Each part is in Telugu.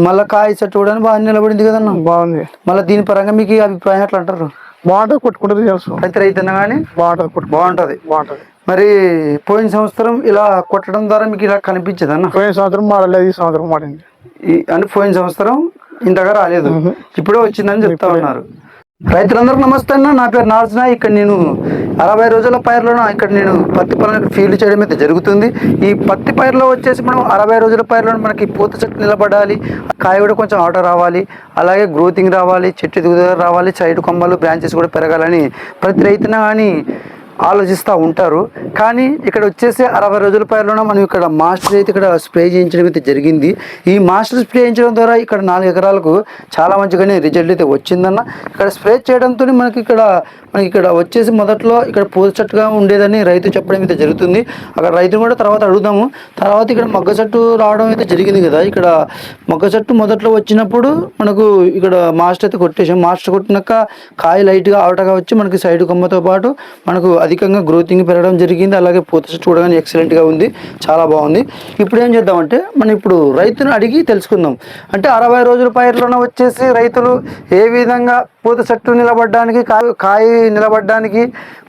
మళ్ళీ కాయ చెట్టు కూడా బాగా నిలబడింది కదన్నా. బాగుంది. మళ్ళీ దీని పరంగా మీకు అభిప్రాయం ఎట్లా అంటారు? బాగుంటుంది, కొట్టుకుంటుంది తెలుసు. రైతున్నా కానీ బాగుంటది. మరి పోయిన సంవత్సరం ఇలా కొట్టడం ద్వారా మీకు ఇలా కనిపించదు అన్న? పోయిన సంవత్సరం మాడలేదు, ఈ సంవత్సరం మాడింది. అంటే పోయిన సంవత్సరం ఇంతగా రాలేదు, ఇప్పుడే వచ్చిందని చెప్తా ఉన్నారు. రైతులందరికీ నమస్తే అన్న. నా పేరు నార్జన. ఇక్కడ నేను 60 రోజుల పైరులోన ఇక్కడ నేను పత్తి పొలం ఫీల్డ్ చేయడం అయితే జరుగుతుంది. ఈ పత్తి పైరులో వచ్చేసి మనం 60 రోజుల పైరులో మనకి పూత చెట్టు నిలబడాలి, కాయ కూడా కొంచెం ఆట రావాలి, అలాగే గ్రోతింగ్ రావాలి, చెట్టు ఎదుగుదల రావాలి, సైడ్ కొమ్మలు బ్రాంచెస్ కూడా పెరగాలని ప్రతి రైతున కానీ ఆలోచిస్తూ ఉంటారు. కానీ ఇక్కడ వచ్చేసి 60 రోజుల పైరులోనే మనం ఇక్కడ మాస్టర్ అయితే ఇక్కడ స్ప్రే చేయించడం అయితే జరిగింది. ఈ మాస్టర్ స్ప్రే చేయించడం ద్వారా ఇక్కడ 4 ఎకరాలకు చాలా మంచిగానే రిజల్ట్ అయితే వచ్చిందన్న. ఇక్కడ స్ప్రే చేయడంతో మనకి ఇక్కడ వచ్చేసి మొదట్లో ఇక్కడ పూత చెట్టుగా ఉండేదని రైతు చెప్పడం అయితే జరుగుతుంది. అక్కడ రైతును కూడా తర్వాత అడుగుదాము. తర్వాత ఇక్కడ మొగ్గ చెట్టు రావడం అయితే జరిగింది కదా. ఇక్కడ మొగ్గ చెట్టు మొదట్లో వచ్చినప్పుడు మనకు ఇక్కడ మాస్టర్ అయితే కొట్టేసాం. మాస్టర్ కొట్టినాక కాయ లైట్గా ఆవటగా వచ్చి మనకి సైడ్ కొమ్మతో పాటు మనకు అధికంగా గ్రోతింగ్ పెరగడం జరిగింది. అలాగే పూత చెట్టు చూడగానే ఎక్సలెంట్గా ఉంది, చాలా బాగుంది. ఇప్పుడు ఏం చేద్దామంటే మనం ఇప్పుడు రైతును అడిగి తెలుసుకుందాం. అంటే 60 రోజుల పైరులోనే వచ్చేసి రైతులు ఏ విధంగా పూత చెట్టు నిలబడడానికి, కాయ నిలబడడానికి,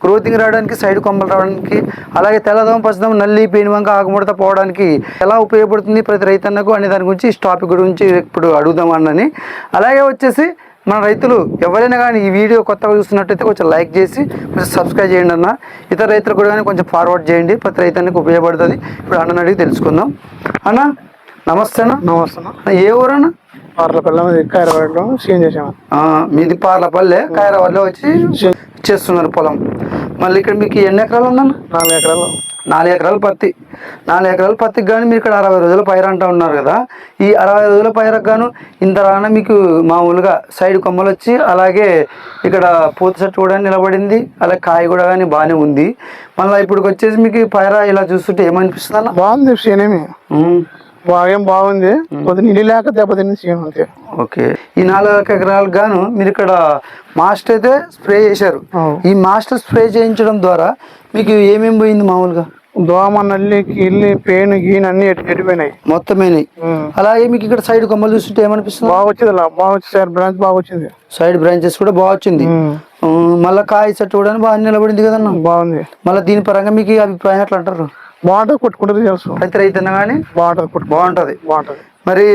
గ్రోతింగ్ రావడానికి, సైడ్ కొమ్మలు రావడానికి, అలాగే తెల్లదోమ, పచ్చదోమ, నల్లి, పేనుబంక, ఆకుముడత పోవడానికి ఎలా ఉపయోగపడుతుంది ప్రతి రైతన్నకు అనే దాని గురించి, ఈ టాపిక్ గురించి ఇప్పుడు అడుగుదాం అన్నని. అలాగే వచ్చేసి మన రైతులు ఎవరైనా కానీ ఈ వీడియో కొత్తగా చూస్తున్నట్టయితే కొంచెం లైక్ చేసి కొంచెం సబ్స్క్రైబ్ చేయండి అన్న. ఇతర రైతులు కూడా కానీ కొంచెం ఫార్వర్డ్ చేయండి, ప్రతి రైతానికి ఉపయోగపడుతుంది. ఇప్పుడు అన్నని అడిగి తెలుసుకుందాం. అన్న నమస్తే అన్న. నమస్తే. ఏ ఊరన్నా? పార్లపల్లి ఖైరాబాద్లో సీన్ చేసాము. మీది పార్లపల్లె, ఖైరాబాద్లో వచ్చి చేస్తున్నారు పొలం. మళ్ళీ ఇక్కడ మీకు ఎన్ని ఎకరాలు ఉందన్న? 4 ఎకరాలు. 4 ఎకరాలు పత్తి. 4 ఎకరాల పత్తికి కానీ మీరు ఇక్కడ 60 రోజుల పైరు అంటూ ఉన్నారు కదా. ఈ 60 రోజుల పైరకు గాను ఇంత రాన మీకు మామూలుగా సైడ్ కొమ్మలు వచ్చి, అలాగే ఇక్కడ పూత చెట్టు కూడా నిలబడింది, అలాగే కాయ కూడా కానీ బాగానే ఉంది. మళ్ళీ ఇప్పుడు వచ్చేసి మీకు పైర ఇలా చూస్తుంటే ఏమనిపిస్తుంది అన్న? బాగుంది, సేనేమి బాగుంది. కొద్ది నీళ్ళు లేక దెబ్బతింది సేమ్ అంతే. ఓకే. ఈ 4 ఎకరాలకు గాను మీరు ఇక్కడ మాస్టర్ అయితే స్ప్రే చేశారు. ఈ మాస్టర్ స్ప్రే చేయించడం ద్వారా మీకు ఏమేమి పోయింది? మామూలుగా దోమ, నల్లి, కిల్లి, పేను, గీన్ అన్ని ఎట్టిపోయినాయి, మొత్తమేనాయి. అలాగే మీకు ఇక్కడ సైడ్ కొమ్మలు చూస్తుంటే ఏమనిపిస్తుంది? బాగా వచ్చింది, బాగా వచ్చింది. సైడ్ బ్రాంచ్ బాగా వచ్చింది, సైడ్ బ్రాంచెస్ కూడా బాగా వచ్చింది. మళ్ళీ కాయ చెట్టు కూడా బాగా నిలబడింది కదన్నా. బాగుంది. మళ్ళీ దీని పరంగా మీకు అభిప్రాయం ఎట్లా అంటారు? బాగుంటుంది, కొట్టుకుంటుంది తెలుసు. ప్రతి రైతున్నా కానీ బాగుంటది. బాగుంటది. మరి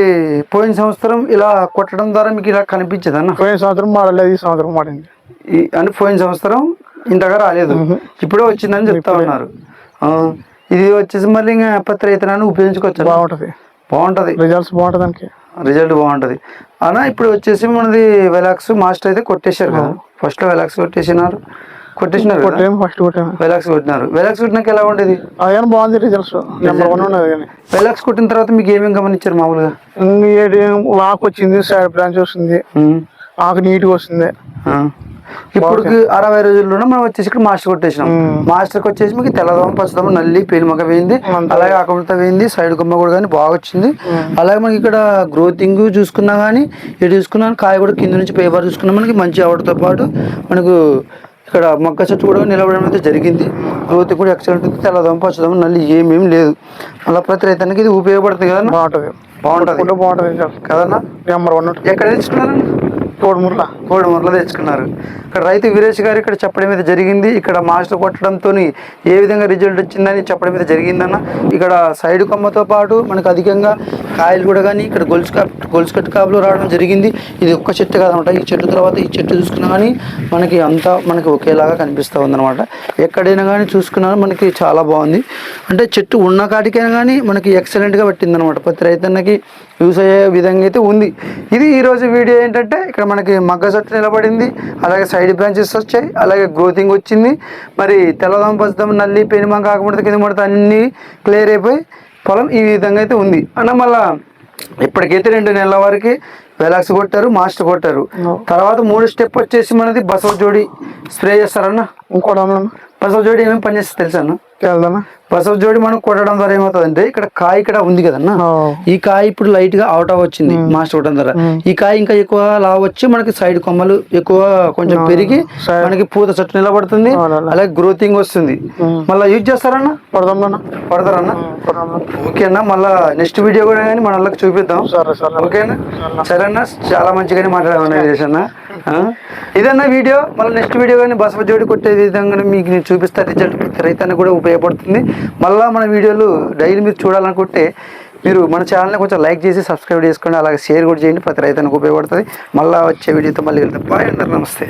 పోయిన సంవత్సరం ఇలా కొట్టడం ద్వారా మీకు ఇలా కనిపించదు అన్న? పోయిన సంవత్సరం మాడలేదు, ఈ సంవత్సరం మాడింది. అంటే పోయిన సంవత్సరం ఇంతగా రాలేదు, ఇప్పుడే వచ్చిందని చెప్తా ఉన్నారు. ఇది వచ్చేసి మళ్ళీ ఇంకా ప్రతి రైతులను ఉపయోగించుకోవచ్చు. బాగుంటది, రిజల్ట్ బాగుంటది అన్న. ఇప్పుడు వచ్చేసి మనది వెలాక్స్ మాస్టర్ అయితే కొట్టేశారు కదా. ఫస్ట్ లో వెలాక్స్ కొట్టేసినారు, వెలాక్స్ కొట్టినారు. వెలాక్స్ కొట్టినాక ఎలా ఉండేది? బాగుంది రిజల్ట్స్. వెలాక్స్ కొట్టిన తర్వాత మీకు ఏమేమి గమనించారు? మామూలుగా ఆకు వచ్చింది, సైడ్ బ్రాంచ్ వస్తుంది, ఆకు నీట్గా వస్తుంది. ఇప్పుడు 60 రోజుల్లోనే మనం వచ్చేసి ఇక్కడ మాస్టర్ కొట్టేసినాం. మాస్టర్కి వచ్చేసి మీకు తెల్లదోమ, పచ్చదోమ, నల్లి, పేనుమగ వేయింది, అలాగే ఆకుముడత వేయింది, సైడ్ కొమ్మ కూడా కానీ బాగా వచ్చింది. అలాగే మనకి ఇక్కడ గ్రోతింగ్ చూసుకున్నా కానీ, ఇటు చూసుకున్నా కాయ కూడా కింద నుంచి పేపర్ చూసుకున్నా మనకి మంచి అవడంతో పాటు మనకు ఇక్కడ మొక్క చెట్టు కూడా నిలబడడం అయితే జరిగింది. గ్రోత్ కూడా ఎక్సలెంట్ ఉంది. తెల్లదోమ, పచ్చదోమ, నల్లి ఏమేమి లేదు. మళ్ళీ ప్రతి రైతానికి ఇది ఉపయోగపడుతుంది కదా. బాగుంటుంది కదన్నా. ఎక్కడ తెచ్చుకున్నారన్నా? కోడుమూరలో తెచ్చుకున్నారు. ఇక్కడ రైతు వీరేష్ గారు ఇక్కడ చెప్పడం మీద జరిగింది. ఇక్కడ మాస్టర్ కొట్టడంతో ఏ విధంగా రిజల్ట్ వచ్చిందని చెప్పడం మీద జరిగిందన్న. ఇక్కడ సైడ్ కొమ్మతో పాటు మనకు అధికంగా కాయలు కూడా కానీ ఇక్కడ గొలుసు కట్టు కాపులు రావడం జరిగింది. ఇది ఒక్క చెట్టు కాదనమాట. ఈ చెట్టు తర్వాత ఈ చెట్టు చూసుకున్నా కానీ మనకి అంతా మనకి ఒకేలాగా కనిపిస్తూ ఉందన్నమాట. ఎక్కడైనా కానీ చూసుకున్నా మనకి చాలా బాగుంది. అంటే చెట్టు ఉన్న కాటికైనా కానీ మనకి ఎక్సలెంట్గా పట్టిందనమాట. ప్రతి రైతన్నకి యూస్ అయ్యే విధంగా అయితే ఉంది. ఇది ఈరోజు వీడియో ఏంటంటే ఇక్కడ మనకి మగ్గ చెట్టు నిలబడింది, అలాగే సైడ్ బ్రాంచెస్ వచ్చాయి, అలాగే గ్రోతింగ్ వచ్చింది. మరి తెల్లదోమ, పచ్చదోమ, నల్లి, పేనుబంక, ఆకుముడత, కింద ముడత అన్నీ క్లియర్ అయిపోయి పొలం ఈ విధంగా అయితే ఉంది అన్న. మళ్ళీ ఇప్పటికైతే 2 నెలల వరకు వెలాక్స్ కొట్టారు, మాస్టర్ కొట్టారు. తర్వాత 3 స్టెప్ వచ్చేసి మనది బసవ జోడి స్ప్రే చేస్తారన్న. బసవ జోడి ఏమేమి పనిచేస్తే తెలుసా అన్న? వెళ్దానా బసవ జోడి మనం కొట్టడం ద్వారా ఏమవుతుందంటే ఇక్కడ కాయ ఇక్కడ ఉంది కదన్న, ఈ కాయ ఇప్పుడు లైట్ గా అవుట్ ఆఫ్ వచ్చింది మాస్టర్ కొట్టడం ద్వారా. ఈ కాయ ఇంకా ఎక్కువ లావు వచ్చి మనకి సైడ్ కొమ్మలు ఎక్కువ కొంచెం పెరిగి మనకి పూత చెట్టు నిలబడుతుంది, అలాగే గ్రోతింగ్ వస్తుంది. మళ్ళీ యూజ్ చేస్తారన్న? పడతారన్న? ఓకేనా, మళ్ళా నెక్స్ట్ వీడియో కూడా కానీ మన వాళ్ళకి చూపిద్దాం. ఓకేనా, సరేనా, చాలా మంచిగానే మాట్లాడామన్నా. ఇదన్నా వీడియో. మళ్ళీ నెక్స్ట్ వీడియో కానీ బసవ జోడి కొట్టే విధంగా మీకు నేను చూపిస్తా. రిజల్ట్ ప్రతి రైతానికి కూడా ఉపయోగపడుతుంది. మళ్ళీ మన వీడియోలు డైలీ మీరు చూడాలనుకుంటే మీరు మన ఛానల్ని కొంచెం లైక్ చేసి సబ్స్క్రైబ్ చేసుకోండి, అలాగే షేర్ కూడా చేయండి. ప్రతి రైతానికి ఉపయోగపడుతుంది. మళ్ళీ వచ్చే వీడియోతో మళ్ళీ వెళ్తాం. బాయ్ అందరు, నమస్తే.